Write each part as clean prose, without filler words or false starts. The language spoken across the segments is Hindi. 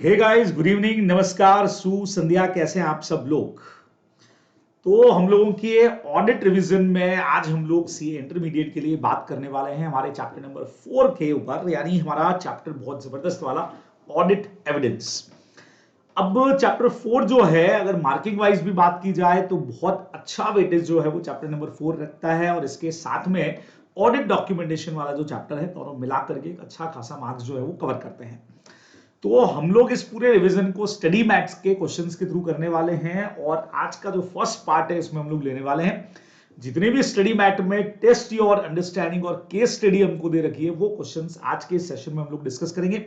हे गाइस, गुड इवनिंग, नमस्कार, संध्या। कैसे हैं आप सब लोग? तो हम लोगों की ऑडिट रिवीजन में आज हम लोग सीए इंटरमीडिएट के लिए बात करने वाले हैं हमारे चैप्टर नंबर 4 के ऊपर, यानी हमारा चैप्टर बहुत जबरदस्त वाला ऑडिट एविडेंस। अब चैप्टर 4 जो है, अगर मार्किंग वाइज भी बात की जाए तो बहुत अच्छा वेटेज जो है वो चैप्टर नंबर 4 रखता है, और इसके साथ में ऑडिट डॉक्यूमेंटेशन वाला जो चैप्टर है दोनों मिला करके एक अच्छा खासा मार्क्स जो है वो कवर करते हैं। तो हम लोग इस पूरे रिवीजन को स्टडी मैथ्स के क्वेश्चंस के थ्रू करने वाले हैं, और आज का जो फर्स्ट पार्ट है इसमें हम लोग लेने वाले हैं जितने भी स्टडी मैथ में टेस्ट योर अंडरस्टैंडिंग और केस स्टडी हमको दे रखी है वो क्वेश्चंस आज के सेशन में हम लोग डिस्कस करेंगे।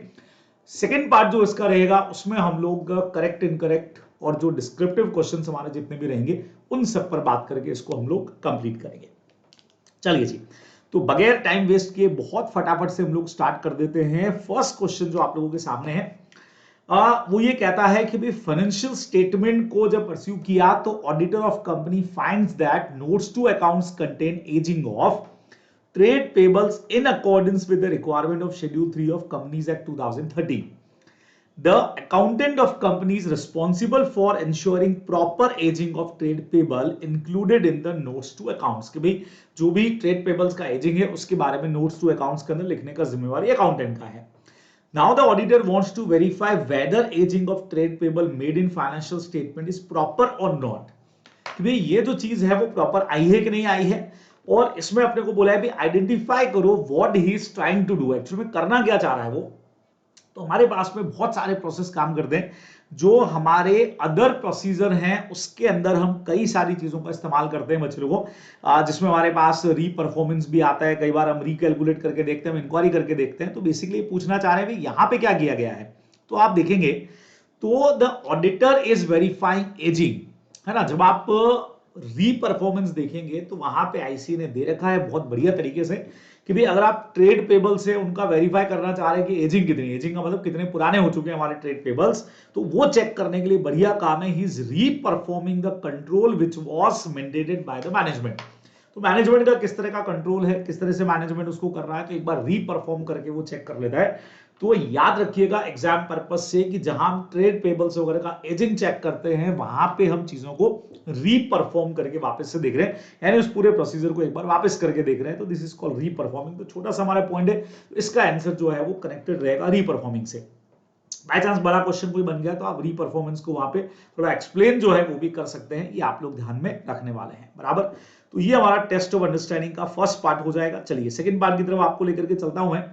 सेकेंड पार्ट जो इसका रहेगा उसमें हम लोग करेक्ट इनकरेक्ट और जो डिस्क्रिप्टिव क्वेश्चंस हमारे जितने भी रहेंगे उन सब पर बात करके इसको हम लोग कंप्लीट करेंगे। चलिए जी, तो बगैर टाइम वेस्ट किए बहुत फटाफट से हम लोग स्टार्ट कर देते हैं। फर्स्ट क्वेश्चन जो आप लोगों के सामने है वो ये कहता है कि भाई फाइनेंशियल स्टेटमेंट को जब परस्यू किया तो auditor of company finds that notes to accounts contain ageing of trade payables in accordance with the requirement of schedule 3 of Companies Act 2013। The accountant of companies responsible for ensuring proper aging of trade payable included in the notes to accounts, कि भाई जो भी ट्रेड पेबल्स का एजिंग है उसके बारे में नोट्स टू अकाउंट्स के अंदर लिखने का जिम्मेवारी अकाउंटेंट का है। Now the auditor wants to verify whether aging of trade payable made in financial statement is proper or not, कि भाई ये जो चीज है वो प्रॉपर आई है कि नहीं आई है, और इसमें अपने को बोला है भी आइडेंटिफाई करो what he is trying to do, actually में करना क्या चाह रहा है वो। तो हमारे पास में बहुत सारे प्रोसेस काम करते हैं जो हमारे अदर प्रोसीजर हैं उसके अंदर हम कई सारी चीजों का इस्तेमाल करते हैं बच्चों को, जिसमें हमारे पास री परफॉर्मेंस भी आता है, कई बार हम रिकैलकुलेट करके देखते हैं, हम इंक्वायरी करके देखते हैं। तो बेसिकली पूछना चाह रहे हैं यहाँ पे क्या किया गया है, तो आप देखेंगे तो the auditor is verifying ageing, है ना। जब आप री परफॉर्मेंस देखेंगे तो वहां पे आईसी ने दे रखा है बहुत बढ़िया तरीके से कि भाई अगर आप ट्रेड पेबल से उनका वेरीफाई करना चाह रहे हैं कि एजिंग कितनी, एजिंग का मतलब कितने पुराने हो चुके हैं हमारे ट्रेड पेबल्स, तो वो चेक करने के लिए बढ़िया काम है। ही इज री performing the control which was mandated bye the management. तो मैनेजमेंट का किस तरह का कंट्रोल है, किस तरह से मैनेजमेंट उसको कर रहा है, तो एक बार री परफॉर्म करके वो चेक कर लेता है। तो याद रखिएगा एग्जाम पर्पस से कि जहां हम ट्रेड पेबल्स वगैरह का एजिंग चेक करते हैं वहां पे हम चीजों को री परफॉर्म करके वापस से देख रहे हैं, यानी उस पूरे प्रोसीजर को एक बार वापस करके देख रहे हैं। तो दिस इज कॉल्ड री परफॉर्मिंग। तो छोटा सा हमारा पॉइंट है, तो इसका आंसर जो है वो कनेक्टेड रहेगा री परफॉर्मिंग से। बाय चांस बड़ा क्वेश्चन कोई बन गया तो आप री परफॉर्मेंस को वहां पे थोड़ा एक्सप्लेन जो है वो भी कर सकते हैं, ये आप लोग ध्यान में रखने वाले हैं, बराबर। तो ये हमारा टेस्ट ऑफ अंडरस्टैंडिंग का फर्स्ट पार्ट हो जाएगा। चलिए सेकंड पार्ट की तरफ आपको लेकर के चलता हूं मैं,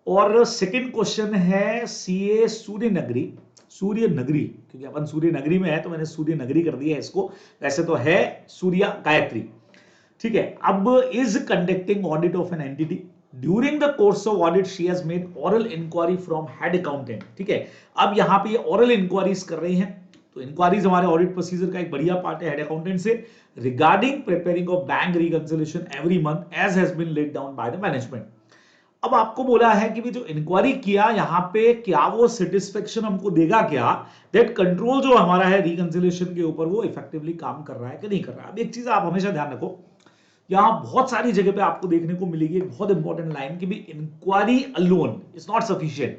और सेकंड क्वेश्चन है सीए सूर्य नगरी, सूर्य नगरी, क्योंकि अपन सूर्य नगरी में है तो मैंने सूर्य नगरी कर दिया है इसको, वैसे तो है सूर्या गायत्री, ठीक है। अब is conducting audit of an entity during the course of audit she has made oral inquiry from head accountant, ठीक है। अब यहाँ पे ये ओरल इंक्वायरीज कर रही हैं, तो इंक्वायरीज हमारे ऑडिट प्रोसीजर का एक बढ़िया पार्ट है हेड अकाउंटेंट से, regarding preparing of bank reconciliation every month as has been laid down by the management. अब आपको बोला है कि भी जो इंक्वायरी किया यहाँ पे क्या वो सेटिस्फेक्शन हमको देगा क्या, दैट कंट्रोल जो हमारा है रिकंसिलिएशन के ऊपर वो इफेक्टिवली काम कर रहा है कि नहीं कर रहा है। अब एक चीज आप हमेशा ध्यान रखो, यहां बहुत सारी जगह पे आपको देखने को मिलेगी एक बहुत इंपॉर्टेंट लाइन कि भी inquiry alone is not sufficient.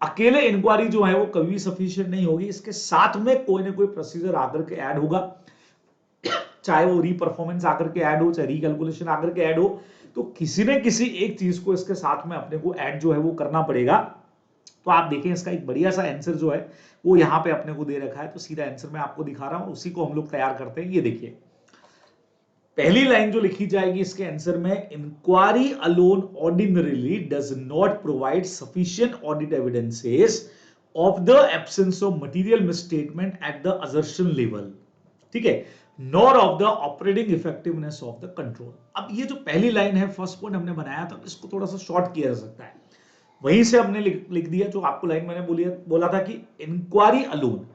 अकेले इंक्वायरी जो है वो कभी भी सफिशिएंट नहीं होगी, इसके साथ में कोई ना कोई प्रोसीजर आकर के ऐड होगा, चाहे वो री परफॉर्मेंस आकर के ऐड हो, चाहे रिकैलकुलेशन आकर के ऐड हो, तो किसी न किसी एक चीज को इसके साथ में अपने को ऐड जो है वो करना पड़ेगा। तो आप देखें इसका एक बढ़िया सा आंसर जो है वो यहाँ पे अपने को दे रखा है, तो सीधा आंसर मैं आपको दिखा रहा हूं, उसी को हम लोग तैयार करते हैं। ये देखिए पहली लाइन जो लिखी जाएगी इसके आंसर में, inquiry alone ordinarily does not provide sufficient audit evidences of the absence of material misstatement at the assertion level, ठीक है, nor of the operating effectiveness of the control. अब ये जो पहली लाइन है फर्स्ट पॉइंट हमने बनाया था, इसको थोड़ा सा शॉर्ट किया जा सकता है, वहीं से हमने लिख दिया जो आपको लाइन मैंने बोला था कि inquiry alone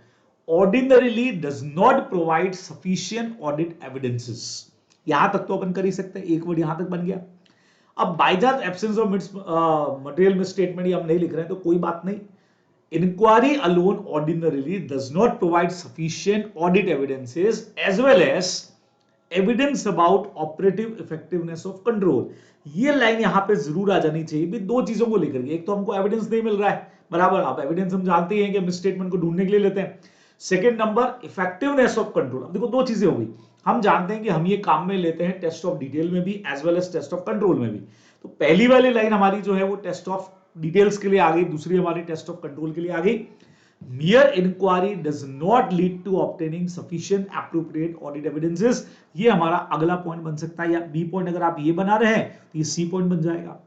ordinarily does not provide sufficient audit evidences. यहां तक तो अपन कर ही सकते हैं, एक वर्ड यहां तक बन गया। अब by chance absence of material misstatement हम नहीं लिख रहे हैं तो कोई बात नहीं, inquiry alone ordinarily does not provide sufficient audit evidences as well as evidence about operative effectiveness of control. ये लाइन यहां पे जरूर आ जानी चाहिए भी, दो चीजों को लेकर के, एक तो हमको एविडेंस नहीं मिल रहा है, बराबर। अब एविडेंस हम जानते हैं कि मिस स्टेटमेंट को ढूंढने के लिए लेते हैं। Second number effectiveness of control. अब देखो दो चीजें हो गई, हम जानते हैं कि हम ये काम में लेते हैं टेस्ट ऑफ डिटेल में भी as well as test of control में भी। तो पहली वाली लाइन हमारी जो है वो टेस्ट ऑफ डिटेल्स के लिए आ गई, दूसरी हमारी टेस्ट ऑफ कंट्रोल के लिए आ गई। mere inquiry does not lead to obtaining sufficient appropriate audit evidences। ये हमारा अगला पॉइंट बन सकता है, या बी पॉइंट अगर आप ये बना रहे हैं तो ये सी पॉइंट बन जाएगा।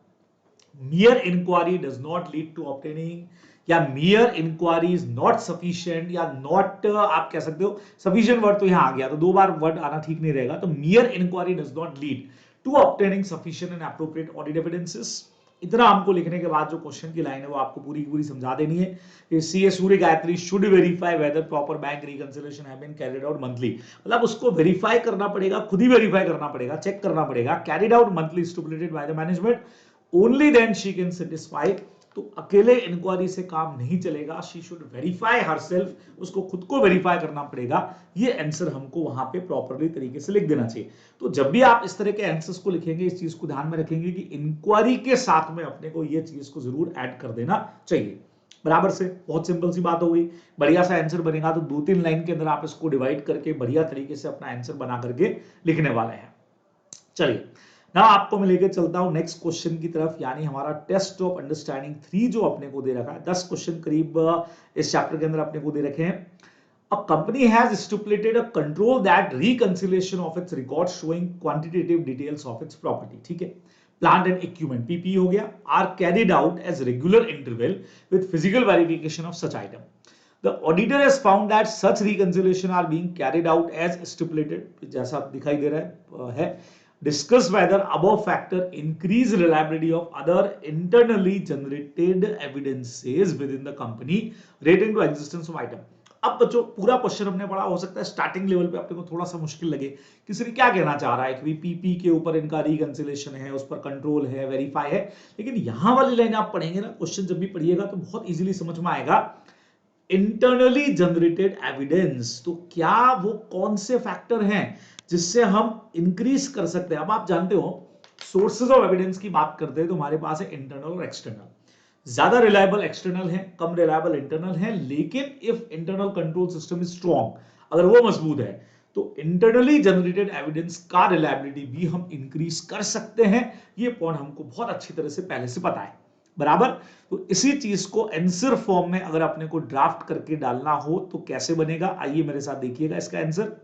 mere inquiry does not lead to obtaining, या mere inquiry is not sufficient, या not आप कह सकते हो, sufficient वर्ड तो यहां आ गया तो दो बार वर्ड आना ठीक नहीं रहेगा, तो mere inquiry does not lead to obtaining sufficient and appropriate audit evidences। इतना हमको लिखने के बाद जो क्वेश्चन की लाइन है वो आपको पूरी की पूरी समझा देनी है कि CA Surya Gayatri should verify whether proper bank reconciliation have been carried out monthly. मतलब उसको वेरीफाई करना पड़ेगा, खुद ही वेरीफाई करना पड़ेगा, चेक करना पड़ेगा, carried out monthly stipulated by the management, only then she can satisfy. तो अकेले इंक्वायरी से काम नहीं चलेगा, शी शुड वेरीफाई हरसेल्फ, उसको खुद को वेरीफाई करना पड़ेगा। ये आंसर हमको वहां पे प्रॉपरली तरीके से लिख देना चाहिए। तो जब भी आप इस तरह के आंसर्स को लिखेंगे इस चीज को ध्यान में रखेंगे कि इंक्वायरी के साथ में अपने को ये चीज को जरूर ऐड कर देना चाहिए। बराबर से बहुत सिंपल सी बात हो गई। बढ़िया सा आंसर बनेगा तो 2-3 लाइन के अंदर आप इसको डिवाइड करके बढ़िया तरीके से अपना आंसर बना करके लिखने वाले हैं। चलिए ना आपको मैं लेके चलता हूं नेक्स्ट क्वेश्चन की तरफ, यानी हमारा टेस्ट ऑफ अंडरस्टैंडिंग 3 जो अपने को दे रखा है। 10 क्वेश्चन करीब इस चैप्टर के अंदर अपने को दे रखे हैं। A company has stipulated a control that reconciliation of its records showing quantitative details of its property, ठीक है, plant and equipment PPE हो गया, are carried out as regular interval with physical verification of such item. The auditor has found that such reconciliation are being carried out as stipulated, जैसा दिखाई दे रहा है। Discuss whether above factor increase reliability of other internally generated evidences within the company relating to existence of item। अब बच्चों पूरा क्वेश्चन हमने पढ़ा, हो सकता है स्टार्टिंग लेवल पे अपने को थोड़ा सा मुश्किल लगे, किसी ने क्या कहना चाह रहा है कि पीपी के ऊपर इनका रिकंसिलेशन है, उस पर कंट्रोल है, वेरीफाई है। लेकिन यहां वाली लाइन आप पढ़ेंगे ना, क्वेश्चन जब भी पढ़िएगा तो बहुत इजीली समझ में आएगा। इंटरनली जनरेटेड एविडेंस, तो क्या वो कौन से फैक्टर हैं जिससे हम इंक्रीज कर सकते हैं। अब आप जानते हो सोर्सेज ऑफ एविडेंस की बात करते हैं तो हमारे पास है इंटरनल और एक्सटर्नल। ज्यादा रिलायबल एक्सटर्नल है, कम रिलायबल इंटरनल है। लेकिन if internal control system is strong, अगर वो मजबूत है तो इंटरनली जनरेटेड एविडेंस का रिलायबिलिटी भी हम इंक्रीज कर सकते हैं। ये पॉइंट हमको बहुत अच्छी तरह से पहले से पता है। बराबर। तो इसी चीज को आंसर फॉर्म में अगर अपने को ड्राफ्ट करके डालना हो तो कैसे बनेगा, आइए मेरे साथ देखिएगा इसका आंसर।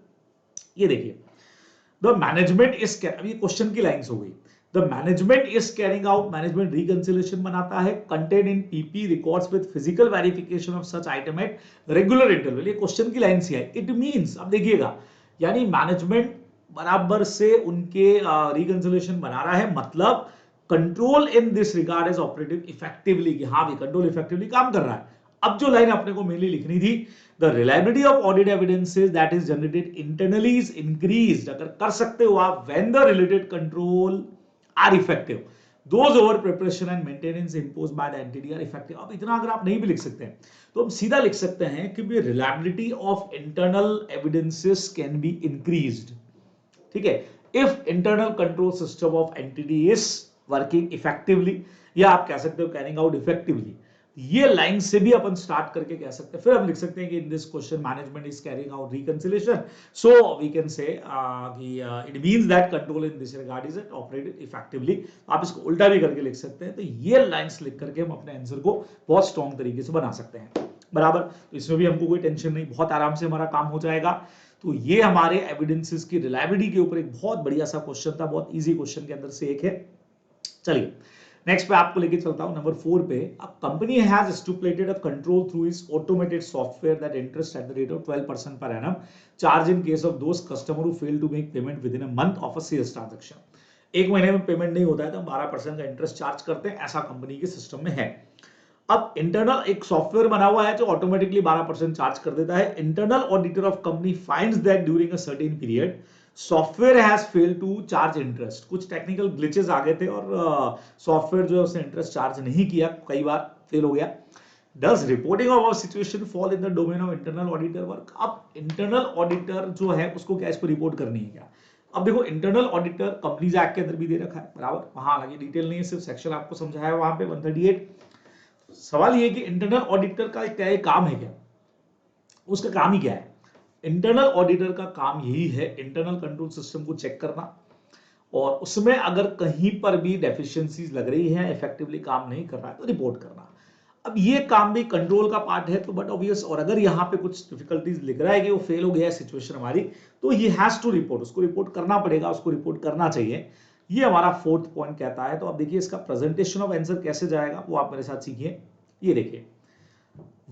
ये देखिए, द मैनेजमेंट इज, अभी क्वेश्चन की लाइंस हो गई। The management is carrying out management reconciliation बनाता है contained in PP records with physical verification of such item at regular interval। ये क्वेश्चन की लाइन से है। It means, अब देखिएगा, यानी मैनेजमेंट बराबर से उनके रिकंसिलिएशन बना रहा है, मतलब control in this regard is operating effectively, कि हाँ भी कंट्रोल इफेक्टिवली काम कर रहा है। अब जो लाइन अपने को मेनली लिखनी थी, the reliability of audit evidences that is generated internally is increased, अगर कर सकते हो आप, when the related control are effective, those over preparation and maintenance imposed by the entity are effective। अब इतना अगर आप नहीं भी लिख सकते हैं तो हम सीधा लिख सकते हैं कि reliability of internal evidences can be increased, ठीक है, if internal control system of entity is working effectively, या आप कह सकते हो carrying out effectively। ये लाइन से भी अपन स्टार्ट करके कह सकते हैं। फिर हम लिख सकते हैं कि in this question management is carrying out reconciliation, so we can say it means that control in this regard is operated effectively. आप इसको उल्टा भी करके लिख सकते हैं। तो ये लाइंस लिख करके हम अपने आंसर को बहुत स्ट्रॉन्ग तरीके से बना सकते हैं। बराबर। तो इसमें भी हमको कोई टेंशन नहीं, बहुत आराम से हमारा काम हो जाएगा। तो ये हमारे एविडेंसेस की रिलायबिलिटी के ऊपर एक बहुत बढ़िया सा क्वेश्चन था, बहुत इजी क्वेश्चन के अंदर से एक है। चलिए नेक्स्ट पे आपको लेके चलता हूं, नंबर 4 पे। A company has stipulated a control through its automated software that interest at the rate of 12% per annum charge in case of those customer who fail to make payment within a month of a sales transaction. एक महीने में पेमेंट नहीं होता है तो हम 12% का इंटरेस्ट चार्ज करते हैं, ऐसा कंपनी के सिस्टम में है। अब इंटरनल एक सॉफ्टवेयर बना हुआ है जो ऑटोमेटिकली 12% चार्ज कर देता है। Internal auditor of company finds that during a certain period software has failed to charge interest. कुछ टेक्निकल ग्लिचेस आ गए थे और सॉफ्टवेयर जो है उसने इंटरेस्ट चार्ज नहीं किया, कई बार फेल हो गया। Does reporting of a situation fall in the domain of internal auditor work? अब इंटरनल ऑडिटर जो है उसको क्या इसको रिपोर्ट करनी है क्या? अब देखो इंटरनल ऑडिटर कंपनीज एक्ट के अंदर भी दे रखा है, बराबर, वहां हालांकि डिटेल नहीं है, सिर्फ सेक्शन आपको समझाया वहां पे 138। सवाल ये कि इंटरनल ऑडिटर का क्या ये काम है क्या, उसका काम ही क्या है। इंटरनल ऑडिटर का काम यही है इंटरनल कंट्रोल सिस्टम को चेक करना, और उसमें अगर कहीं पर भी डेफिशिएंसीज लग रही है, इफेक्टिवली काम नहीं कर रहा है, तो रिपोर्ट करना। अब ये काम भी कंट्रोल का पार्ट है, तो बट ऑब्वियस, और अगर यहाँ पे कुछ डिफिकल्टीज लिख रहा है कि वो फेल हो गया है सिचुएशन हमारी, तो ही हैज टू रिपोर्ट, उसको रिपोर्ट करना पड़ेगा, उसको रिपोर्ट करना चाहिए। ये हमारा फोर्थ पॉइंट कहता है। तो अब देखिए इसका प्रेजेंटेशन ऑफ आंसर कैसे जाएगा वो आप मेरे साथ सीखिए। ये देखिए,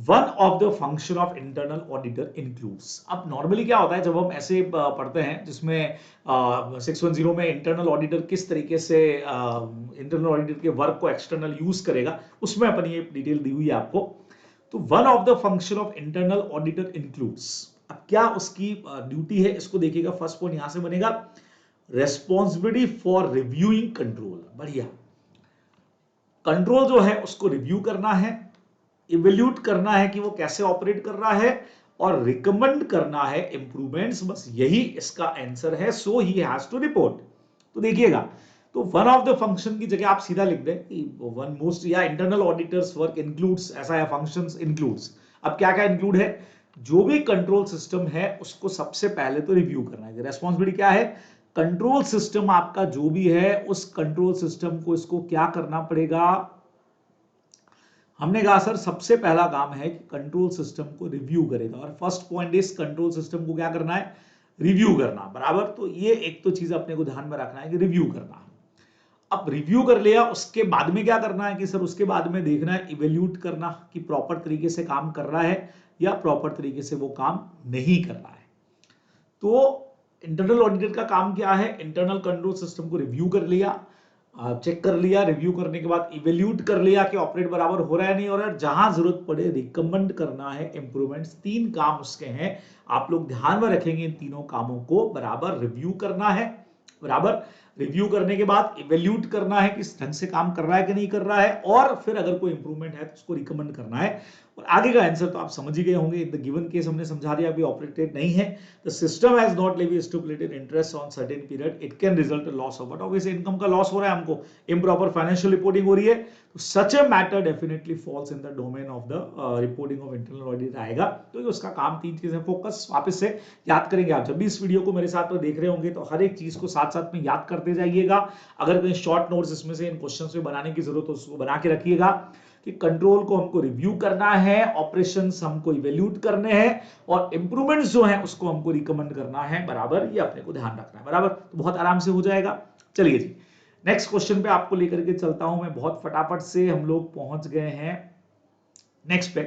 one of the function of internal auditor includes. अब नॉर्मली क्या होता है जब हम ऐसे पढ़ते हैं जिसमें 610 में इंटरनल ऑडिटर किस तरीके से इंटरनल ऑडिटर के वर्क को एक्सटर्नल यूज करेगा, उसमें अपन ये डिटेल दी हुई है आपको। तो one of the function of internal auditor includes, अब क्या उसकी ड्यूटी है इसको देखिएगा। फर्स्ट पॉइंट यहां से बनेगा, रेस्पॉन्सिबिलिटी फॉर रिव्यूइंग कंट्रोल। बढ़िया, कंट्रोल जो है उसको रिव्यू करना है, इवेल्यूट करना है कि वो कैसे ऑपरेट कर रहा है, और रिकमेंड करना है इंप्रूवमेंट्स। बस यही इसका आंसर है। सो ही हैज टू रिपोर्ट। तो देखिएगा, तो वन ऑफ द फंक्शन की जगह आप सीधा लिख दें कि वन मोस्ट या इंटरनल ऑडिटर्स वर्क इंक्लूड्स, ऐसा है फंक्शंस इंक्लूड्स। अब क्या क्या इंक्लूड है, जो भी कंट्रोल सिस्टम है उसको सबसे पहले तो रिव्यू करना है। रेस्पॉन्सिबिलिटी क्या है, कंट्रोल सिस्टम आपका जो भी है उस कंट्रोल सिस्टम को इसको क्या करना पड़ेगा। हमने कहा सर सबसे पहला काम है कि कंट्रोल सिस्टम को रिव्यू करेगा, और फर्स्ट पॉइंट इस कंट्रोल सिस्टम को क्या करना है, रिव्यू करना। बराबर, तो ये एक तो चीज अपने को ध्यान में रखना है कि रिव्यू करना। अब रिव्यू कर लिया, उसके बाद में क्या करना है कि सर उसके बाद में देखना है, इवेल्यूट करना कि प्रॉपर तरीके से काम कर रहा है या प्रॉपर तरीके से वो काम नहीं कर रहा है। तो इंटरनल ऑडिटर का काम क्या है, इंटरनल कंट्रोल सिस्टम को रिव्यू कर लिया, चेक कर लिया, रिव्यू करने के बाद इवेल्यूट कर लिया कि ऑपरेट बराबर हो रहा है नहीं हो रहा है, जहां जरूरत पड़े रिकमेंड करना है इंप्रूवमेंट्स। तीन काम उसके हैं, आप लोग ध्यान में रखेंगे इन तीनों कामों को। बराबर रिव्यू करना है, बराबर रिव्यू करने के बाद इवेल्यूट करना है कि इस ढंग से काम कर रहा है कि नहीं कर रहा है, और फिर अगर कोई इंप्रूवमेंट है तो उसको रिकमेंड करना है। और आगे का आंसर तो आप समझ ही गए होंगे। इन द गिवन केस हमने समझा दिया, अभी ऑपरेटेड नहीं है, the system has not levy stipulated interest on certain period, it can result loss of, but obviously income का लॉस हो रहा है हमको, इम्प्रॉपर फाइनेंशियल रिपोर्टिंग हो रही है, तो such a matter definitely falls in the domain of the reporting of internal audit आएगा। तो ये उसका काम, तीन चीजें फोकस वापस से याद करेंगे आप। जब भी इस वीडियो को मेरे साथ में देख रहे होंगे तो हर एक चीज को साथ साथ में याद करते जाइएगा। अगर कहीं शॉर्ट नोट्स इसमें से इन क्वेश्चंस में बनाने की जरूरत हो उसको बना के रखिएगा कि कंट्रोल को हमको रिव्यू करना है, ऑपरेशंस हमको इवेल्यूट करने हैं, और इंप्रूवमेंट्स जो हैं उसको हमको रिकमेंड करना है। बराबर, ये अपने को ध्यान रखना है। बराबर, तो बहुत आराम से हो जाएगा। चलिए जी, नेक्स्ट क्वेश्चन पे आपको लेकर के चलता हूं मैं। बहुत फटाफट से हम लोग पहुंच गए हैं नेक्स्ट पे।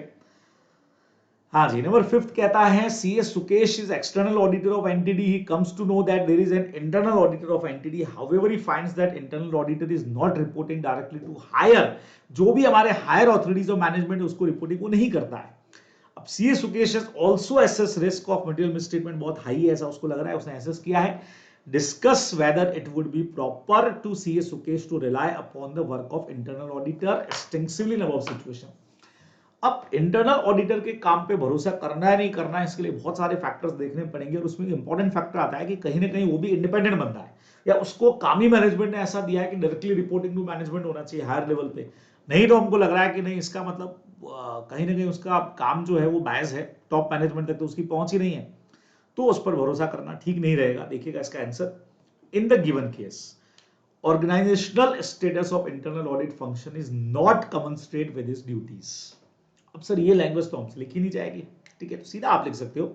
हाँ जी, नंबर 5 कहता है CS Sukesh is external auditor of entity. He comes to know that there is an internal auditor of entity. However, he finds that internal auditor is not reporting directly to higher. जो भी हमारे higher authorities of management उसको रिपोर्टिंग वो नहीं करता है। अब CS Sukesh has also assessed risk of material misstatement, बहुत हाई है ऐसा उसको लग रहा है, उसने assess किया है। Discuss whether it would be proper to CS Sukesh to rely upon the work of internal auditor extensively in above situation. अब इंटरनल ऑडिटर के काम पे भरोसा करना है नहीं करना है, इसके लिए बहुत सारे फैक्टर्स देखने पड़ेंगे, और उसमें इंपॉर्टेंट फैक्टर आता है कि कहीं ना कहीं वो भी इंडिपेंडेंट बंदा है, या उसको काम ही मैनेजमेंट ने ऐसा दिया है कि डायरेक्टली रिपोर्टिंग टू मैनेजमेंट होना चाहिए हायर लेवल पे। नहीं तो हमको लग रहा है कि नहीं, इसका मतलब कहीं ना कहीं उसका काम जो है वो बायस है, टॉप मैनेजमेंट तक तो उसकी पहुंच ही नहीं है, तो उस पर भरोसा करना ठीक नहीं रहेगा। देखिएगा इसका answer, in the given case organizational status of internal audit function is not commensurate with his duties. अब सर ये लैंग्वेज तो हमसे लिखी नहीं जाएगी, ठीक है, तो सीधा आप लिख सकते हो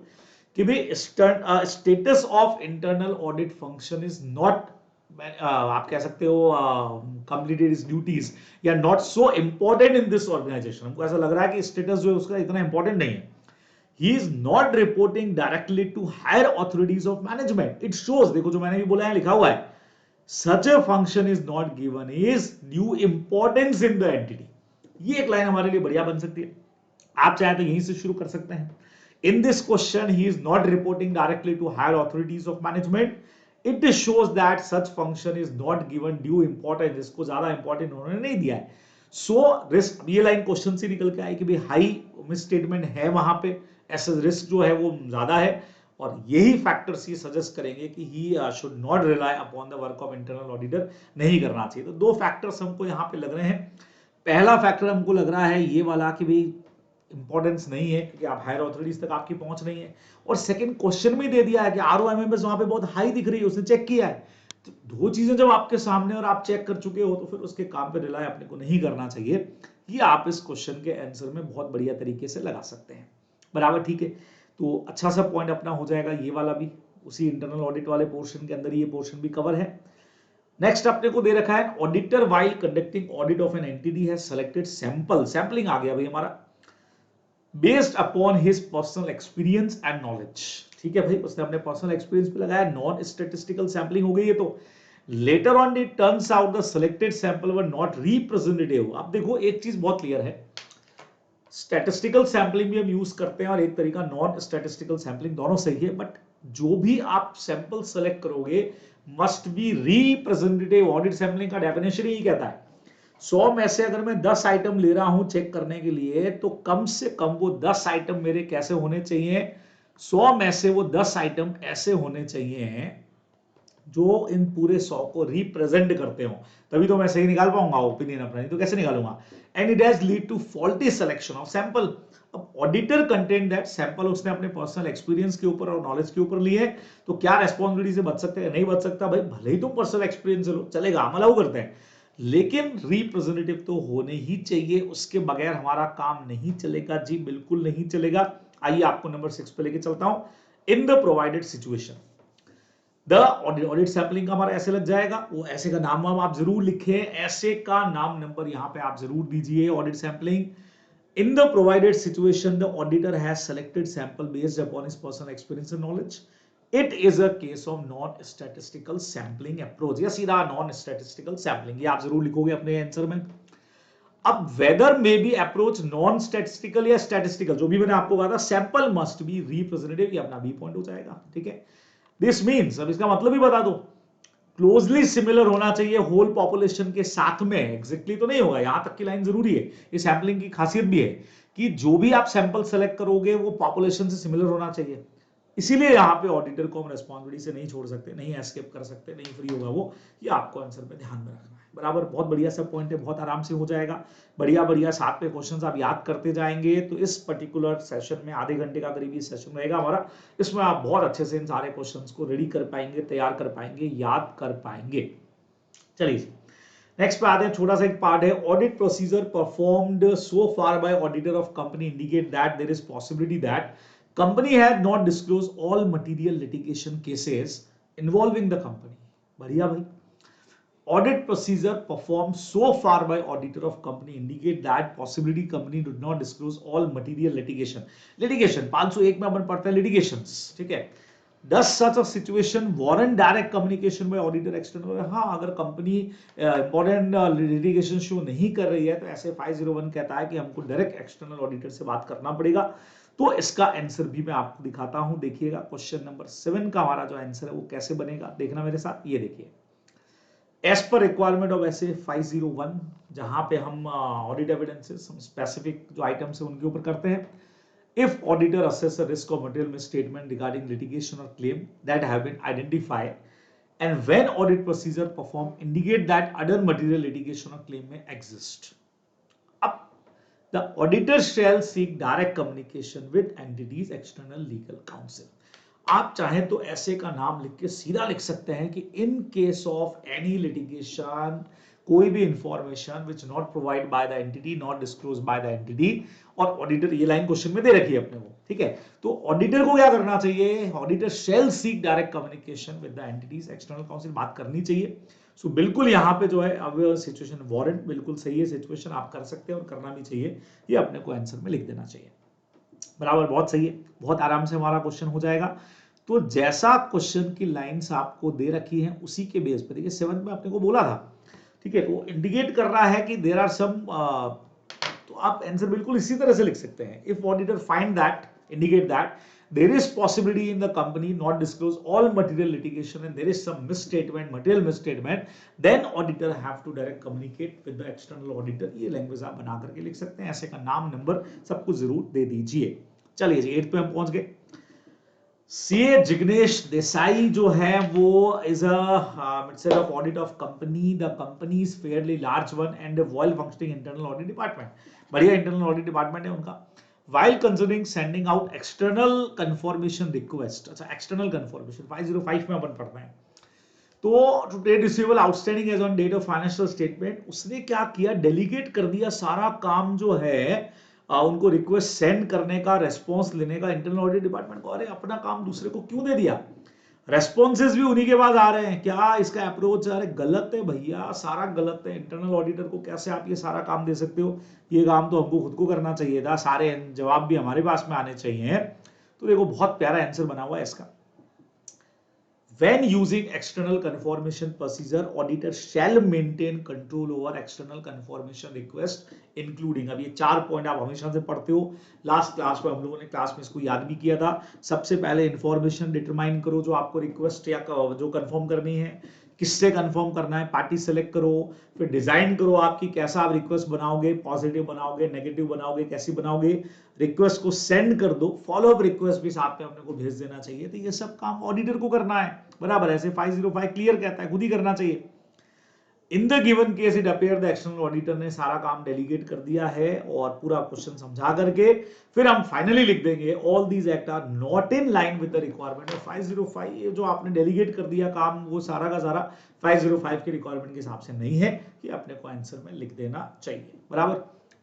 कि भाई status of internal audit function is not, आप कह सकते हो कंप्लीटेड इज ड्यूटीज, या not so important in this organisation. हमको ऐसा लग रहा है कि स्टेटस जो है उसका इतना इंपॉर्टेंट नहीं है। He is not reporting directly to higher authorities of management. It shows, देखो जो मैंने भी बोला है लिखा हुआ है, such a function is not given is due importance in the entity. ये एक लाइन हमारे लिए बढ़िया बन सकती है, आप चाहे तो यहीं से शुरू कर सकते हैं। In this question, he is not reporting directly to higher authorities of management. It shows that such function is not given due importance. इसको ज्यादा इंपॉर्टेंट उन्होंने नहीं दिया है। सो रिस्क, ये लाइन क्वेश्चन से निकल के आई कि भाई हाई मिस स्टेटमेंट है वहां पे, ऐसा रिस्क जो है वो ज्यादा है, और यही फैक्टर्स ये सजेस्ट करेंगे कि he should not rely upon the work of internal auditor, नहीं करना चाहिए। तो दो फैक्टर्स हमको यहाँ पे लग रहे हैं, पहला फैक्टर हमको लग रहा है ये वाला कि भाई इंपॉर्टेंस नहीं है क्योंकि आप हायर ऑथोरिटीज तक आपकी पहुंच नहीं है, और सेकंड क्वेश्चन में दे दिया है कि ROMMS वहां पे बहुत हाई दिख रही है, उसने चेक किया है। तो दो चीजें जब आपके सामने और आप चेक कर चुके हो तो फिर उसके काम पे रिलाय अपने को नहीं करना चाहिए। ये आप इस क्वेश्चन के आंसर में बहुत बढ़िया तरीके से लगा सकते हैं। बराबर, ठीक है। तो अच्छा सा पॉइंट अपना हो जाएगा ये वाला भी, उसी इंटरनल ऑडिट वाले पोर्शन के अंदर ये पोर्शन भी कवर है। नेक्स्ट अपने को दे रखा है auditor while conducting audit of an entity has selected sample, sampling आ गया भाई हमारा, based upon his personal experience and knowledge. ठीक है भाई, उसने अपने पर्सनल एक्सपीरियंस पे लगाया, नॉन स्टैटिस्टिकल सैंपलिंग हो गई है। तो later on it turns out the selected sample were not representative. अब देखो एक चीज बहुत क्लियर है, स्टैटिस्टिकल सैंपलिंग भी हम यूज करते हैं और एक तरीका नॉन स्टैटिस्टिकल सैंपलिंग, दोनों सही है, बट जो भी आप सैंपल सेलेक्ट करोगे must be representative. Audit sampling का डेफिनेशन ही कहता है 100 में से अगर मैं 10 आइटम ले रहा हूं चेक करने के लिए तो कम से कम वो 10 आइटम मेरे कैसे होने चाहिए, 100 में से वो 10 आइटम ऐसे होने चाहिए जो इन पूरे 100 को रिप्रेजेंट करते हो, तभी तो मैं सही निकाल पाऊंगा ओपिनियन अपना, नहीं तो कैसे निकालूंगा। And it has lead to faulty selection of sample. अब ऑडिटर कंटेंट दैट सैंपल उसने अपने पर्सनल एक्सपीरियंस के ऊपर और नॉलेज के ऊपर लिए, तो क्या रेस्पॉन्सिबिलिटी से बच सकते हैं? नहीं बच सकता भाई, भले ही तुम पर्सनल एक्सपीरियंस लो चलेगा, हम अलाउ करते हैं, लेकिन रिप्रेजेंटेटिव तो होने ही चाहिए, उसके बगैर हमारा काम नहीं चलेगा जी, बिल्कुल नहीं चलेगा। आइए आपको नंबर 6 पे लेके चलता हूं। In the provided situation the audit sampling का हमारा ऐसे लग जाएगा, वो ऐसे का नाम आप जरूर लिखे, ऐसे का नाम नंबर यहां पे आप जरूर दीजिए। Audit sampling in the provided situation the auditor has selected sample based upon his personal experience and knowledge, it is a case of non statistical sampling approach, या सीधा नॉन स्टैटिस्टिकल सैंपलिंग, ये आप जरूर लिखोगे अपने आंसर में। अब whether may be approach non statistical या स्टैटिस्टिकल, जो भी मैंने आपको कहा था, सैंपल मस्ट बी रिप्रेजेंटेटिव, ये अपना बी पॉइंट हो जाएगा। ठीक है, दिस मीन्स, अब इसका मतलब भी बता दो, क्लोजली सिमिलर होना चाहिए होल पॉपुलेशन के साथ में, एग्जैक्टली तो नहीं होगा, यहां तक की लाइन जरूरी है। ये सैंपलिंग की खासियत भी है कि जो भी आप सैंपल सेलेक्ट करोगे वो पॉपुलेशन से सिमिलर होना चाहिए, इसीलिए यहां पे ऑडिटर को हम रेस्पॉन्सिबिलिटी से नहीं छोड़ सकते, नहीं एस्केप कर सकते, नहीं फ्री होगा वो, ये आपको आंसर पे ध्यान में रखना है। बराबर, बहुत बढ़िया सब पॉइंट है, बहुत आराम से हो जाएगा, बढ़िया बढ़िया 7 पे क्वेश्चंस आप याद करते जाएंगे। तो इस पर्टिकुलर सेशन में आधे घंटे का करीबी सेशन रहेगा हमारा, इसमें आप बहुत अच्छे से इन सारे क्वेश्चंस को रेडी कर पाएंगे, तैयार कर पाएंगे, याद कर पाएंगे। चलिए नेक्स्ट पे आते हैं, छोटा सा एक पार्ट है, audit procedure performed so far by auditor of company indicate that there is possibility that company had not disclose all material litigation cases involving the company. बढ़िया भाई, audit procedure performed so far by auditor of company indicate that possibility company did not disclose all material litigation 501 में अपन पढ़ते हैं litigations, ठीक है। Does such a situation warrant direct communication by auditor external? हाँ, अगर कंपनी इंपॉर्टेंट लिटिगेशन शो नहीं कर रही है तो ऐसे 501 कहता है कि हमको डायरेक्ट एक्सटर्नल ऑडिटर से बात करना पड़ेगा। तो इसका आंसर भी मैं आपको दिखाता हूं, देखिएगा क्वेश्चन नंबर 7 का हमारा जो आंसर है वो कैसे बनेगा, देखना मेरे साथ, ये देखिए। एज पर रिक्वायरमेंट ऑफ ऐसे 501, जहां पे हम ऑडिट एविडेंसेस, हम स्पेसिफिक जो आइटम्स है उनके ऊपर करते हैं। If auditor assess a risk of material misstatement regarding litigation or claim that have been identified, and when audit procedure performed indicate that other material litigation or claim may exist, up the auditor shall seek direct communication with entities external legal counsel. आप चाहें तो ऐसे का नाम लिख के सीधा लिख सकते हैं कि इन केस ऑफ एनी लिटिगेशन, कोई भी information which not provide by the entity, not disclose by the entity, और ऑडिटर, ये लाइन क्वेश्चन में दे रखी है अपने को, ठीक है। तो ऑडिटर को क्या करना चाहिए, auditor shall seek direct communication with the entities external council, बात करनी चाहिए। सो बिल्कुल यहाँ पे जो है अब सिचुएशन वारंट बिल्कुल सही है, सिचुएशन आप कर सकते हैं और करना भी चाहिए, ये अपने को आंसर में लिख देना चाहिए। बराबर, बहुत सही है, बहुत आराम से हमारा क्वेश्चन हो जाएगा। तो जैसा क्वेश्चन की लाइंस आपको दे रखी हैं उसी के बेस पे, देखिए 7th में आपने को बोला था, ठीक है, तो इंडिकेट कर रहा है कि देयर आर सम, तो आप आंसर बिल्कुल इसी तरह से लिख सकते हैं। If auditor find that, indicate that there is possibility in the company not disclose all material litigation and there is some misstatement, material misstatement, then auditor have to direct communicate with the external auditor, ये लैंग्वेज आप बना करके लिख सकते हैं, ऐसे का नाम नंबर सब कुछ जरूर दे दीजिए। चलिए जी 8th पे हम पहुंच गए। सीए जिग्नेश देसाई जो है वो is a of audit of company, the company is fairly large one and well functioning internal audit department, बढ़िया इंटरनल ऑडिट डिपार्टमेंट है उनका। while considering sending out external confirmation request, अच्छा एक्सटर्नल कन्फर्मेशन 505 में अपन पढ़ते हैं, तो to trade receivable outstanding as on date of financial statement, उसने क्या किया, डेलीगेट कर दिया सारा काम जो है उनको रिक्वेस्ट सेंड करने का, रेस्पॉन्स लेने का इंटरनल ऑडिट डिपार्टमेंट को। अरे अपना काम दूसरे को क्यों दे दिया, रेस्पॉन्सेज भी उन्हीं के पास आ रहे हैं, क्या इसका अप्रोच है? अरे गलत है भैया, सारा गलत है। इंटरनल ऑडिटर को कैसे आप ये सारा काम दे सकते हो, ये काम तो हमको खुद को करना चाहिए था, सारे जवाब भी हमारे पास में आने चाहिए। तो देखो बहुत प्यारा आंसर बना हुआ है इसका। When using external confirmation procedure, auditor shall maintain control over external confirmation request, including, अब ये 4 पॉइंट आप हमेशा से पढ़ते हो, लास्ट क्लास में हम लोगों ने क्लास में इसको याद भी किया था। सबसे पहले इंफॉर्मेशन डिटरमाइन करो जो आपको रिक्वेस्ट या जो कंफर्म करनी है, किससे कंफर्म करना है, पार्टी सेलेक्ट करो, फिर डिजाइन करो आपकी कैसा आप रिक्वेस्ट बनाओगे, पॉजिटिव बनाओगे, नेगेटिव बनाओगे, कैसी बनाओगे, रिक्वेस्ट को सेंड कर दो, फॉलोअप रिक्वेस्ट भी साथ में अपने को भेज देना चाहिए। तो ये सब काम ऑडिटर को करना है, बराबर। ऐसे 505 क्लियर कहता है, खुद ही करना चाहिए। In the given case it appear the external auditor ने सारा काम डेलीगेट कर दिया है और पूरा क्वेश्चन समझा करके फिर हम फाइनली लिख देंगे all these act are not in line with the requirement of 505। ये जो आपने डेलीगेट कर दिया काम, वो सारा का सारा 505 के रिक्वायरमेंट के हिसाब से नहीं है, कि अपने को आंसर में लिख देना चाहिए, बराबर।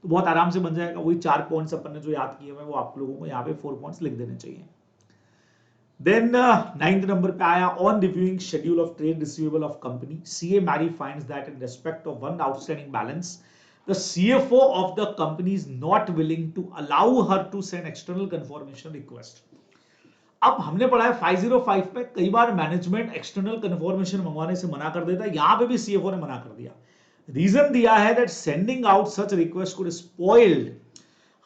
तो बहुत आराम से बन जाएगा। वही 4 पॉइंट्स अपन ने जो याद किए हुए वो आप लोगों को यहाँ पे 4 पॉइंट्स लिख देने चाहिए। Then 9th नंबर पे आया, on reviewing schedule of trade receivable of company, CA Mary finds that in respect of one outstanding balance, the CFO of the company is not willing to allow her to send external confirmation request. अब हमने पढ़ा है 505 में कई बार मैनेजमेंट एक्सटर्नल कन्फर्मेशन मंगवाने से मना कर देता है, यहां पे भी सीएफओ ने मना कर दिया। रीजन दिया है that sending out such request could spoiled,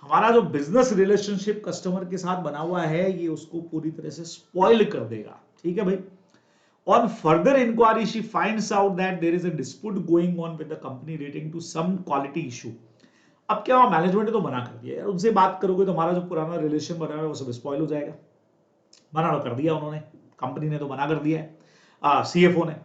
हमारा जो बिजनेस रिलेशनशिप कस्टमर के साथ बना हुआ है ये उसको पूरी तरह से स्पॉइल कर देगा। ठीक है भाई। On further inquiry she finds out that there is a dispute going on with the company relating to some quality issue. अब क्या हुआ, मैनेजमेंट ने तो मना कर दिया यार, उनसे बात करोगे तो हमारा जो पुराना रिलेशन बना है वो सब स्पॉइल हो जाएगा। मना तो कर दिया उन्होंने, कंपनी ने तो मना कर दिया है, सीएफओ ने।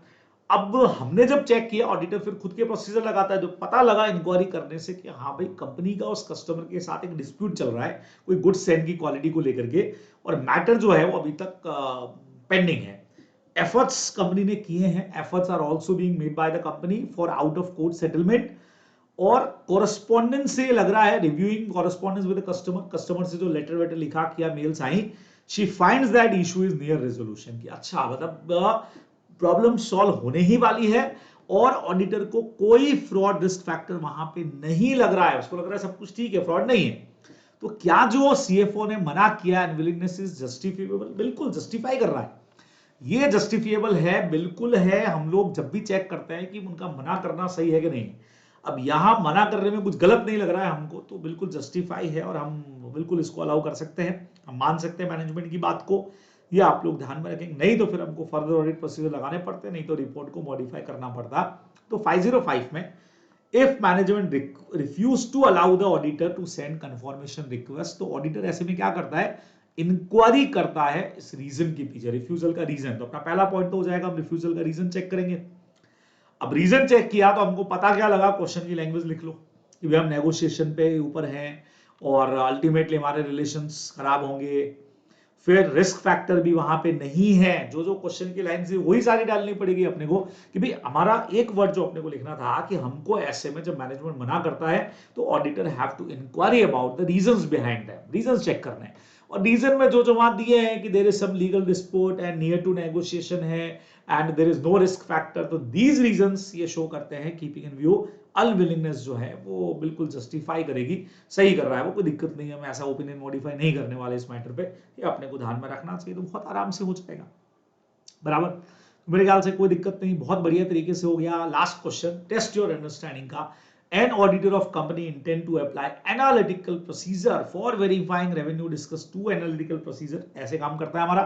अब हमने जब चेक किया, ऑडिटर फिर खुद के प्रोसीजर लगाता है, तो पता लगा इंक्वायरी करने से कि हाँ भाई कंपनी का उस कस्टमर के साथ एक डिस्प्यूट चल रहा है कोई गुड्स सेंड की क्वालिटी को लेकर के, और मैटर जो है वो अभी तक पेंडिंग है। एफर्ट्स कंपनी ने किए हैं, efforts are also being made by the company for out of court settlement, और कोरस्पॉन्डेंस से लग रहा है, reviewing correspondence with the customer, customer से जो लेटर वेटर लिखा किया, मेल्स आई, she finds that issue is near resolution, की अच्छा मतलब प्रॉब्लम सॉल्व होने ही वाली है, और ऑडिटर को कोई फ्रॉड रिस्क फैक्टर वहां पे नहीं लग रहा है, उसको लग रहा है सब कुछ ठीक है, फ्रॉड नहीं है। तो क्या जो सीएफओ ने मना किया, अनविलिंगनेस इज जस्टिफिएबल, बिल्कुल जस्टिफाई कर रहा है, ये जस्टिफिएबल है, बिल्कुल है। हम लोग जब भी चेक करते हैं कि उनका मना करना सही है कि नहीं, अब यहां मना करने में कुछ गलत नहीं लग रहा है हमको, तो बिल्कुल जस्टिफाई है और हम बिल्कुल इसको अलाउ कर सकते हैं, हम मान सकते हैं मैनेजमेंट की बात को। ये आप लोग ध्यान में रखेंगे, नहीं तो फिर हमको फर्दर ऑडिट प्रोसीजर लगाने पड़ते, नहीं तो रिपोर्ट को मॉडिफाई करना पड़ता। तो 505 में if management refuse to allow the auditor to send confirmation request, तो ऑडिटर ऐसे में क्या करता है, इंक्वायरी करता है इस रीजन के पीछे, रिफ्यूजल का रीजन। तो अपना पहला पॉइंट तो हो जाएगा, हम रिफ्यूजल का रीजन चेक करेंगे। अब रीजन चेक किया तो हमको पता क्या लगा, क्वेश्चन की लैंग्वेज लिख लो कि भाई हम नेगोशिएशन पे ऊपर हैं और अल्टीमेटली हमारे रिलेशंस खराब होंगे, फिर रिस्क फैक्टर भी वहां पे नहीं है, जो जो क्वेश्चन की लाइन से वही सारी डालनी पड़ेगी अपने को, कि भाई हमारा एक वर्ड जो अपने को लिखना था कि हमको ऐसे में जब मैनेजमेंट मना करता है तो auditor have to inquiry about the reasons behind that, reasons check करने हैं। और रीजन में जो वहां दिए हैं कि there is some legal dispute and near to negotiation है and there is no risk factor, these दीज रीजंस ये शो करते हैं कीपिंग इन व्यू अनविलिंगनेस जो है वो बिल्कुल जस्टिफाई करेगी, सही कर रहा है वो, कोई दिक्कत नहीं है, हम ऐसा ओपिनियन मॉडिफाई नहीं करने वाले इस मैटर पे, ये अपने को ध्यान में रखना चाहिए, तो बहुत आराम से हो जाएगा, बराबर। तो मेरे ख्याल से कोई दिक्कत नहीं, बहुत बढ़िया तरीके से हो गया। Last question, test your understanding का, an auditor of company intend to apply analytical procedure for verifying revenue, discuss two analytical procedure, ऐसे काम करता है हमारा,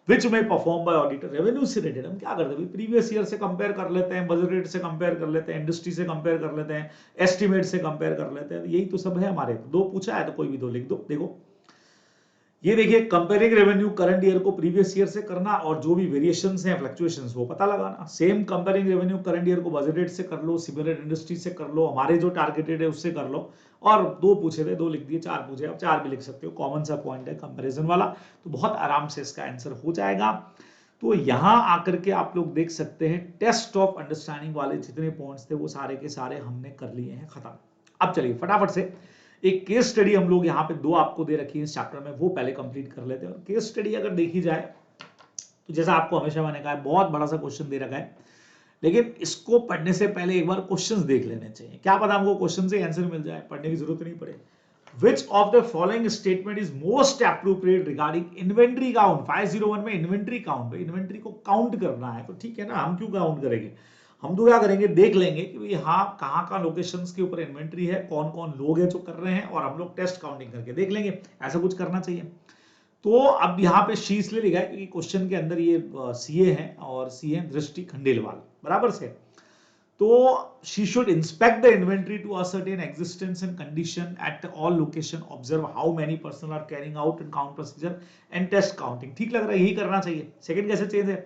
which may perform by auditor revenue से related। हम क्या करते हैं, प्रीवियस ईयर से कंपेयर कर लेते हैं, बजट रेट से कंपेयर कर लेते हैं, इंडस्ट्री से कंपेयर कर लेते हैं, एस्टिमेट से कंपेयर कर लेते हैं, यही तो सब है हमारे। दो पूछा है तो कोई भी दो लिख दो। देखो ये देखिए कंपेयरिंग रेवेन्यू करंट ईयर को प्रीवियस ईयर से करना और जो भी वेरिएशंस हैं फ्लक्चुएशंस वो पता लगाना। Same comparing revenue current year को बजटेड से कर लो, सिमिलर इंडस्ट्री से कर लो, हमारे जो टारगेटेड है उससे कर लो। और दो पूछे थे, दो लिख दिए, चार पूछे, अब चार भी लिख सकते हो, कॉमन सा पॉइंट है कंपेरिजन वाला, तो बहुत आराम से इसका आंसर हो जाएगा। तो यहां आकर के आप लोग देख सकते हैं टेस्ट ऑफ अंडरस्टैंडिंग वाले जितने पॉइंट्स थे वो सारे के सारे हमने कर लिए हैं खत्म। अब चलिए फटाफट से एक केस स्टडी हम लोग यहाँ पे दो आपको दे रखी है इस चैप्टर में, वो पहले कंप्लीट कर लेते हैं। और केस स्टडी अगर देखी जाए तो जैसा आपको हमेशा मैंने कहा है बहुत बड़ा सा क्वेश्चन दे रखा है, लेकिन इसको पढ़ने से पहले एक बार क्वेश्चंस देख लेने चाहिए, क्या पता हमको क्वेश्चन से आंसर मिल जाए, पढ़ने की जरूरत नहीं पड़े। Which of the following statement is most appropriate regarding inventory count? 501 में इन्वेंट्री काउंट, इन्वेंट्री को काउंट करना है तो ठीक है ना, हम क्यों काउंट करेंगे, हम तो क्या करेंगे, देख लेंगे कि भाई हाँ कहाँ लोकेशंस के ऊपर इन्वेंट्री है, कौन कौन लोग हैं जो कर रहे हैं, और हम लोग टेस्ट काउंटिंग करके देख लेंगे, ऐसा कुछ करना चाहिए। तो अब यहाँ पे शी इसलिए लिखा है क्योंकि क्वेश्चन के अंदर ये सीए है और सीए दृष्टि खंडेलवाल बराबर से। तो she should inspect the inventory to ascertain existence and condition at all location, observe how many personnel are carrying out and count procedure and test counting। ठीक लग रहा है, यही करना चाहिए। सेकंड कैसे चेंज है,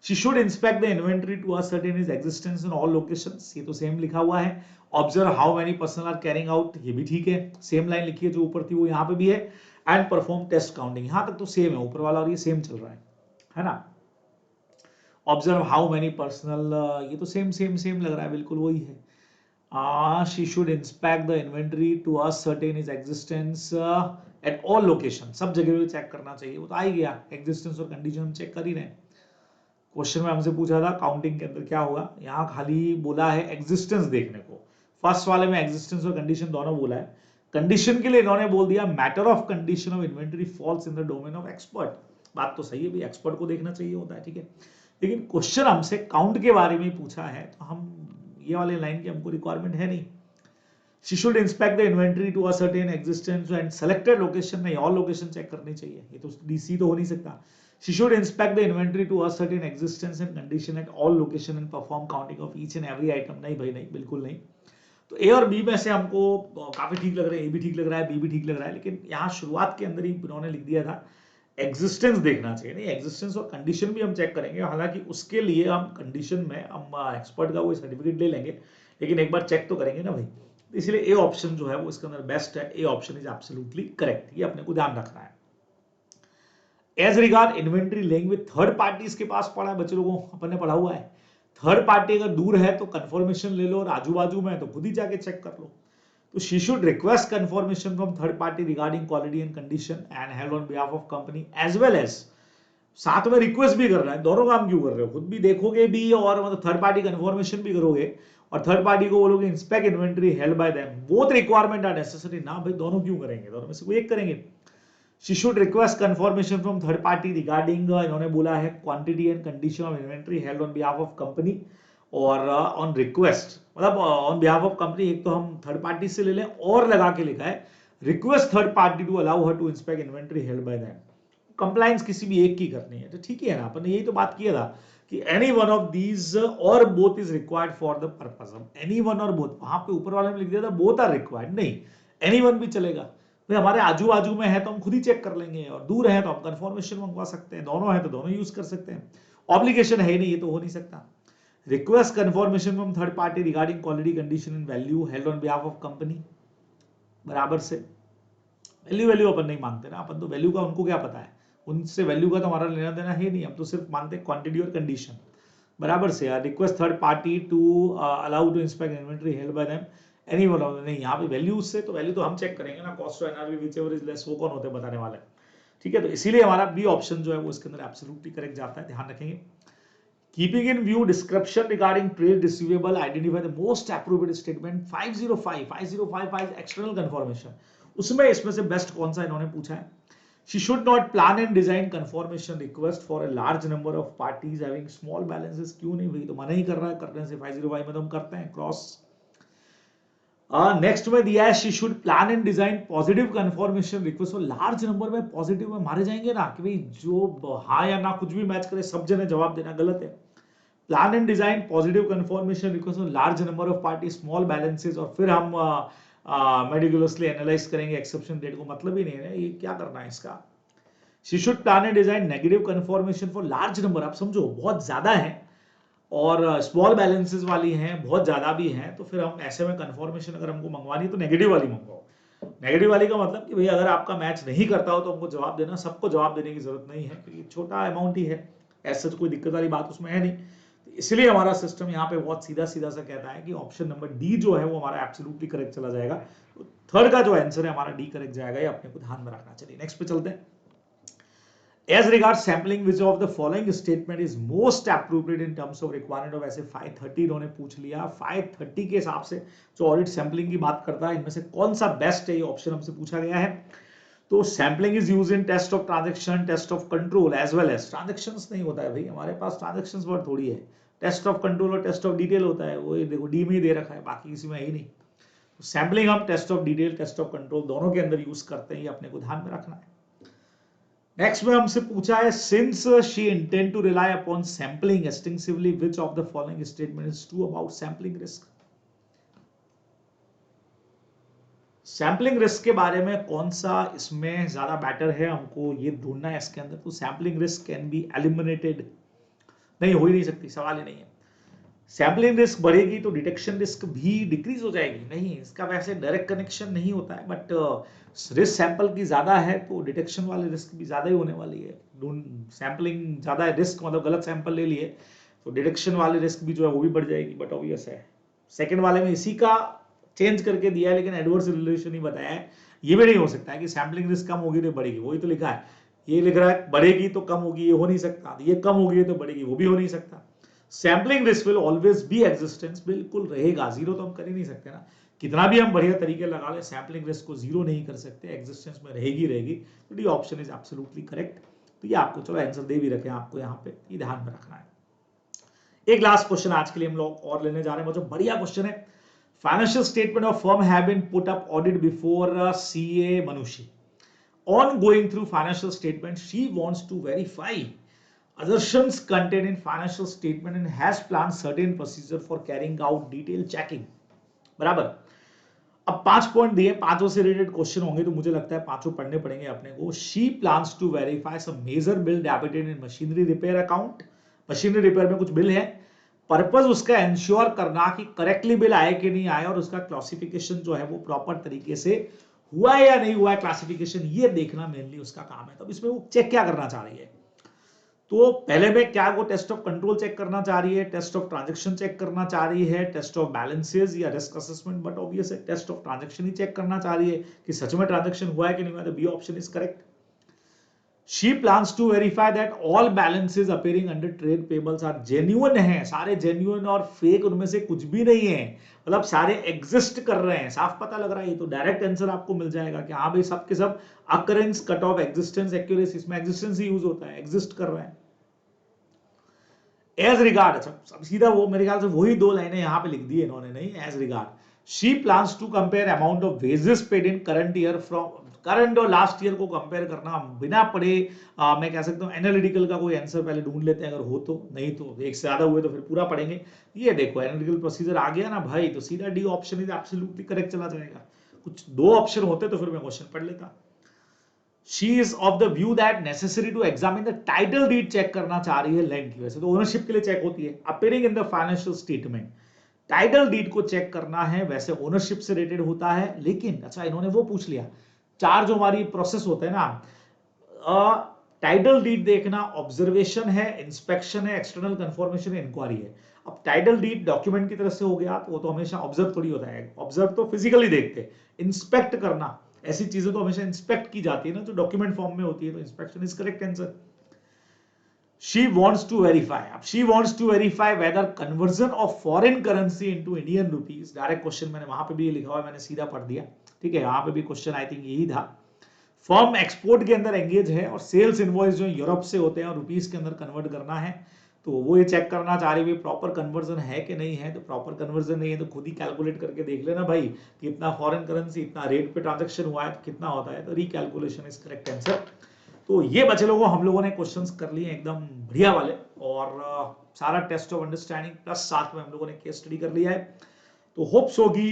she should inspect the inventory to ascertain its existence in all locations, ये तो सेम लिखा हुआ है। observe how many personnel are carrying out, ये भी ठीक है, सेम लाइन लिखी है जो ऊपर थी वो यहाँ पे भी है। and perform test counting, यहाँ तक तो सेम है, ऊपर वाला और ये सेम चल रहा है ना। ऑब्जर्व हाउ मेनी पर्सनल, ये तो सेम लग रहा है, बिल्कुल वही है। She should inspect the inventory to ascertain is existence at all location, सब जगह पे चेक करना चाहिए, वो तो आ ही गया, एग्जिस्टेंस और कंडीशन हम चेक कर ही रहे हैं। क्वेश्चन में हमसे पूछा था काउंटिंग के अंदर क्या होगा, यहाँ खाली बोला है एग्जिस्टेंस देखने को, फर्स्ट वाले में एग्जिस्टेंस और कंडीशन दोनों बोला है। कंडीशन के लिए इन्होंने बोल दिया matter of condition of inventory false in the domain of expert, बात तो सही है भाई, एक्सपर्ट को देखना चाहिए होता है, ठीक है। लेकिन क्वेश्चन हमसे काउंट के बारे में पूछा है तो हम ये वाले लाइन की हमको रिक्वायरमेंट है नहीं। She should inspect the inventory to ascertain existence and selected location, नहीं all location चेक करनी चाहिए, ये तो डीसी तो हो नहीं सकता। She should inspect the inventory to ascertain existence and condition at all location and perform counting of each and every item, नहीं भाई नहीं, बिल्कुल नहीं। तो ए और बी में से हमको काफी ठीक लग रहा है, ए भी ठीक लग रहा है, बी भी ठीक लग रहा है, लेकिन यहाँ शुरुआत के अंदर ही उन्होंने लिख दिया था एग्जिस्टेंस देखना चाहिए, नहीं एग्जिस्टेंस और कंडीशन भी हम चेक करेंगे, हालांकि उसके लिए हम कंडीशन में हम एक्सपर्ट का वो सर्टिफिकेट ले लेंगे, लेकिन एक बार चेक तो करेंगे ना भाई, इसलिए ए ऑप्शन जो है वो इसके अंदर बेस्ट है, A option is absolutely correct, ये अपने को ध्यान रखना है। एज रिगार्ड इन्वेंट्री लेंगे विद थर्ड पार्टी के पास पड़ा है, बच्चे लोगों अपन ने पढ़ा हुआ है, थर्ड पार्टी अगर दूर है तो कंफर्मेशन ले लो और आजू बाजू में है तो खुद ही जाके चेक कर लो। तो she should request confirmation from third party regarding quality and condition and held on behalf of company as well as, साथ में रिक्वेस्ट भी करना है, दोनों काम क्यों कर रहे हो, खुद भी देखोगे भी और मतलब थर्ड पार्टी कंफर्मेशन भी करोगे और थर्ड पार्टी को बोलोगे inspect inventory held by them, both requirement are necessary ना भाई, दोनों क्यों करेंगे, दोनों में से कोई एक करेंगे। She should request confirmation from third party regarding, इन्होंने बोला है quantity and condition of inventory held on behalf of company और ऑन रिक्वेस्ट, मतलब ऑन बिहाफ ऑफ कंपनी, एक तो हम थर्ड पार्टी से ले लें और लगा के लिखा है request third party to allow her to inspect inventory held by them, compliance किसी भी एक की करनी है तो ठीक है ना, अपन ने यही तो बात किया था कि एनी वन ऑफ दीज और both is required for the purpose of, any one और बोथ, वहां पे ऊपर वाले में लिख दिया था बोथ आर रिक्वायर्ड, नहीं एनी वन भी चलेगा भाई, हमारे आजू बाजू में है तो हम खुद ही चेक कर लेंगे और दूर है तो हम कंफर्मेशन मंगवा सकते हैं, दोनों है तो दोनों यूज कर सकते हैं, ऑब्लिगेशन है नहीं, ये तो हो नहीं सकता। Request confirmation from third party regarding quality, condition and value held on behalf of company, बराबर से वैल्यू अपन नहीं मांगते ना, अपन तो वैल्यू का उनको क्या पता है, उनसे वैल्यू का तो हमारा लेना देना है नहीं, हम तो सिर्फ मानते हैं क्वांटिटी और कंडीशन, बराबर से। Request third party to allow to inspect inventory held by them any one of, नहीं यहाँ पे वैल्यू से, तो वैल्यू तो हम चेक करेंगे ना, cost to NRV whichever is less, वो कौन होते हैं बताने वाले, ठीक है। तो इसीलिए हमारा बी ऑप्शन जो है वो इसके अंदर एब्सोल्युटली करेक्ट जाता है, ध्यान रखेंगे। Keeping in view description regarding trade receivable, identify the most appropriate statement। 505 external confirmation, उसमें इसमें से बेस्ट कौन सा इन्होंने पूछा है। She should not plan and design confirmation request for a large number of parties having small balances, क्यों नहीं भाई, तो मना ही कर रहा है करने से, 505 में तो हम करते हैं क्रॉस। नेक्स्ट में दिया है she should plan and design positive confirmation request for large number में, पॉजिटिव में मारे जाएंगे ना कि भाई जो हाँ या ना कुछ भी मैच करे सब जने जवाब देना गलत है। Plan and design positive confirmation request of large number of party small balances, और फिर हम मेडिकुलसली एनालाइज करेंगे एक्सेप्शन डेट को, मतलब ही नहीं है ये क्या करना है इसका, she should plan and design negative conformation for large number. आप समझो बहुत ज्यादा है और स्मॉल बैलेंसेस वाली हैं, बहुत ज्यादा भी हैं, तो फिर हम ऐसे में कन्फॉर्मेशन अगर हमको मंगवानी है तो नेगेटिव वाली मंगवाओ। नेगेटिव वाली का मतलब कि भाई अगर आपका मैच नहीं करता हो तो हमको जवाब देना, सबको जवाब देने की जरूरत नहीं है क्योंकि छोटा अमाउंट ही है, ऐसा कोई दिक्कत वाली बात उसमें है नहीं। तो इसलिए हमारा सिस्टम यहाँ पे बहुत सीधा सीधा सा कहता है कि ऑप्शन नंबर डी जो है वो हमारा एब्सोल्युटली करेक्ट चला जाएगा। तो थर्ड का जो आंसर है हमारा डी करेक्ट जाएगा, ये अपने को ध्यान में रखना। चलिए नेक्स्ट पे चलते हैं। As regards sampling, which of the following statement is most appropriate in terms of requirement of ऐसे 530 इन्होंने पूछ लिया। 530 के हिसाब से जो ऑडिट सैम्पलिंग की बात करता है इनमें से कौन सा बेस्ट है, ये ऑप्शन हमसे पूछा गया है। तो sampling is use in test of transaction, test of control as well as transactions नहीं होता है भाई हमारे पास, ट्रांजेक्शंस वर्ड थोड़ी है। टेस्ट ऑफ कंट्रोल और टेस्ट ऑफ डिटेल होता है, वो देखो डी में ही दे रखा है, बाकी किसी में ही नहीं। सैम्पलिंग हम test of detail, test of control दोनों के अंदर यूज करते हैं, ये अपने को ध्यान में रखना है। नेक्स्ट में हमसे पूछा है since she intend to rely upon sampling extensively which of the following statement is true about sampling risk. Sampling risk के बारे में कौन सा इसमें ज्यादा बेटर है हमको ये ढूंढना है इसके अंदर। तो sampling risk can be eliminated, नहीं हो ही नहीं सकती, सवाल ही नहीं है। सैम्पलिंग रिस्क बढ़ेगी तो डिटेक्शन रिस्क भी डिक्रीज हो जाएगी, नहीं इसका वैसे डायरेक्ट कनेक्शन नहीं होता है, बट रिस्क सैंपल की ज्यादा है तो डिटेक्शन वाले रिस्क भी ज्यादा ही होने वाली है। सैम्पलिंग ज्यादा है, रिस्क मतलब गलत सैंपल ले लिए तो डिटेक्शन वाले रिस्क भी जो है वो भी बढ़ जाएगी, बट ऑब्वियस है। सेकंड वाले में इसी का चेंज करके दिया है लेकिन एडवर्स रिलेशन ही बताया है। ये भी नहीं हो सकता है कि सैम्पलिंग रिस्क कम होगी तो बढ़ेगी, वही तो लिखा है। ये लिख रहा है बढ़ेगी तो कम होगी, ये हो नहीं सकता। ये कम होगी तो बढ़ेगी, वो भी हो नहीं सकता। Sampling risk will always be existence, बिल्कुल रहेगा, जीरो तो हम कर ही नहीं सकते ना, कितना भी हम बढ़िया तरीके लगा ले सैम्पलिंग रिस्क को जीरो नहीं कर सकते, एग्जिस्टेंस में रहेगी रहेगी। तो D option is absolutely correct. तो ये आपको चलो आंसर दे भी रखे आपको यहाँ पे, ये ध्यान में रखना है। एक लास्ट क्वेश्चन आज के लिए हम लोग और लेने जा रहे हैं, बहुत बढ़िया क्वेश्चन है। Financial statement of firm have been put up audit before CA Manushi. On going through financial statement, she wants to verify assertions contained in financial statement and has planned certain procedure for carrying out detailed checking. बराबर। अब 5 पॉइंट दिए, पांचों से रिलेटेड क्वेश्चन होंगे तो मुझे लगता है पांचों पढ़ने पड़ेंगे अपने को। She plans to verify some major bill debited in machinery repair account. Machinery repair में कुछ बिल है, पर्पज उसका इंश्योर करना कि करेक्टली बिल आए कि नहीं आए और उसका क्लासिफिकेशन जो है वो प्रॉपर तरीके से हुआ है या नहीं हुआ है, क्लासिफिकेशन ये देखना मेनली उसका काम है। तो इसमें वो चेक क्या करना चाह रही है, तो पहले में क्या वो टेस्ट ऑफ कंट्रोल चेक करना चाह रही है, टेस्ट ऑफ ट्रांजैक्शन चेक करना चाह रही है, टेस्ट ऑफ बैलेंसेस या रिस्क असेसमेंट, बट ऑब्वियस है टेस्ट ऑफ ट्रांजैक्शन ही चेक करना चाह रही है कि सच में ट्रांजैक्शन हुआ है कि नहीं हुआ। तो B option is correct. She plans to verify that all balances appearing under trade payables are genuine हैं, सारे genuine और fake उनमें से कुछ भी नहीं है, मतलब सारे exist कर रहे हैं, साफ पता लग रहा है। ये तो डायरेक्ट आंसर आपको मिल जाएगा कि हाँ भाई सब के सब occurrence, cut off, existence, accuracy, इसमें existence ही यूज होता है, exist कर रहे हैं। As regard, अच्छा सीधा वो मेरे ख्याल से वही दो लाइनें यहाँ पे लिख दी है इन्होंने, नहीं as regard she plans to compare amount of wages paid in current year from current और लास्ट ईयर को कंपेयर करना बिना पढ़े मैं कह सकता हूँ एनालिटिकल का कोई आंसर पहले ढूंढ लेते हैं, अगर हो तो, नहीं तो एक से ज्यादा हुए तो फिर पूरा पढ़ेंगे। ये देखो एनालिटिकल प्रोसीजर आ गया ना भाई, तो सीधा D option is absolutely correct चला जाएगा। कुछ दो ऑप्शन होते तो फिर मैं क्वेश्चन पढ़ लेता। She is of the view that necessary to examine the title deed check करना चाह रही है लैंड की, वैसे तो ओनरशिप के लिए चेक होती है, appearing in the financial statement. Title deed को चेक करना है, वैसे ओनरशिप से रिलेटेड होता है, लेकिन अच्छा इन्होंने वो पूछ लिया, चार जो हमारी प्रोसेस होते हैं ना, टाइटल डीड देखना ऑब्जर्वेशन है, इंस्पेक्शन है, एक्सटर्नल कंफर्मेशन है, इंक्वायरी है। अब टाइटल डीड डॉक्यूमेंट की तरफ से हो गया तो वो तो हमेशा ऑब्जर्व थोड़ी होता है, ऑब्जर्व तो फिजिकली देखते, इंस्पेक्ट करना ऐसी चीजें तो हमेशा इंस्पेक्ट की जाती है ना, जो डॉक्यूमेंट फॉर्म में होती है, तो inspection is correct answer. She wants to verify. अब she wants to verify whether conversion of foreign currency into Indian rupees, direct question मैंने वहां पे भी ये लिखा हुआ है, मैंने सीधा पढ़ दिया, ठीक है। यहाँ पे भी क्वेश्चन आई थिंक यही था। फर्म एक्सपोर्ट के अंदर एंगेज है और सेल्स इनवॉइस जो यूरोप से होते हैं और रुपीस के अंदर कन्वर्ट करना है, तो वो ये चेक करना चाह रही है प्रॉपर कन्वर्जन है कि नहीं है। तो प्रॉपर कन्वर्जन नहीं है तो खुद ही कैलकुलेट करके देख लेना भाई कि इतना फॉरेन करेंसी इतना रेट पे ट्रांजेक्शन हुआ है तो कितना होता है, तो रिकैलकुलेशन इज करेक्ट आंसर। तो ये बचे लोगों हम लोगों ने क्वेश्चंस कर लिए एकदम बढ़िया वाले, और सारा टेस्ट ऑफ अंडरस्टैंडिंग प्लस साथ में हम लोगों ने केस स्टडी कर लिया है। तो होप्स होगी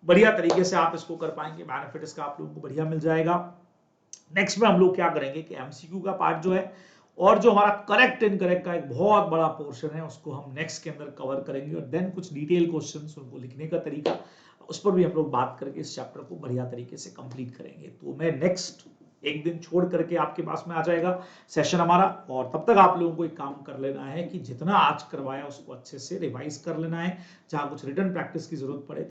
बढ़िया तरीके से आप इसको कर पाएंगे, बेनिफिट इसका आप लोगों को बढ़िया मिल जाएगा। नेक्स्ट में हम लोग क्या करेंगे कि एमसीक्यू का पार्ट जो है और जो हमारा करेक्ट इनकरेक्ट का एक बहुत बड़ा पोर्शन है उसको हम नेक्स्ट के अंदर कवर करेंगे, और देन कुछ डिटेल क्वेश्चंस, उनको लिखने का तरीका, उस पर भी हम लोग बात करके इस चैप्टर को बढ़िया तरीके से कंप्लीट करेंगे। तो मैं नेक्स्ट एक दिन छोड़ करके आपके पास में आ जाएगा सेशन हमारा, और तब तक आप लोगों को एक काम कर लेना है कि जितना आज करवाया उसको अच्छे से रिवाइज कर लेना है, जहां कुछ रिटन प्रैक्टिस की जरूरत पड़े